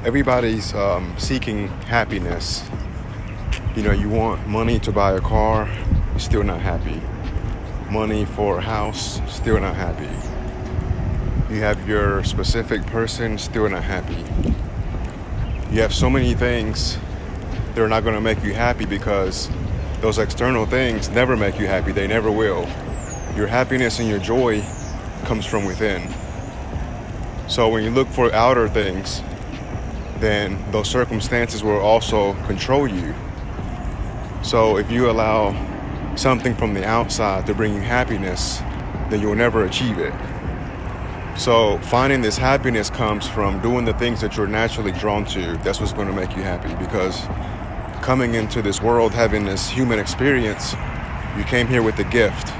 Everybody's seeking happiness. You know, you want money to buy a car, you're still not happy. Money for a house, still not happy. You have your specific person, still not happy. You have so many things that are not going to make you happy because those external things never make you happy. They never will. Your happiness and your joy comes from within. So when you look for outer things, then those circumstances will also control you. So if you allow something from the outside to bring you happiness, then you'll never achieve it. So finding this happiness comes from doing the things that you're naturally drawn to. That's what's going to make you happy, because coming into this world, having this human experience, you came here with a gift.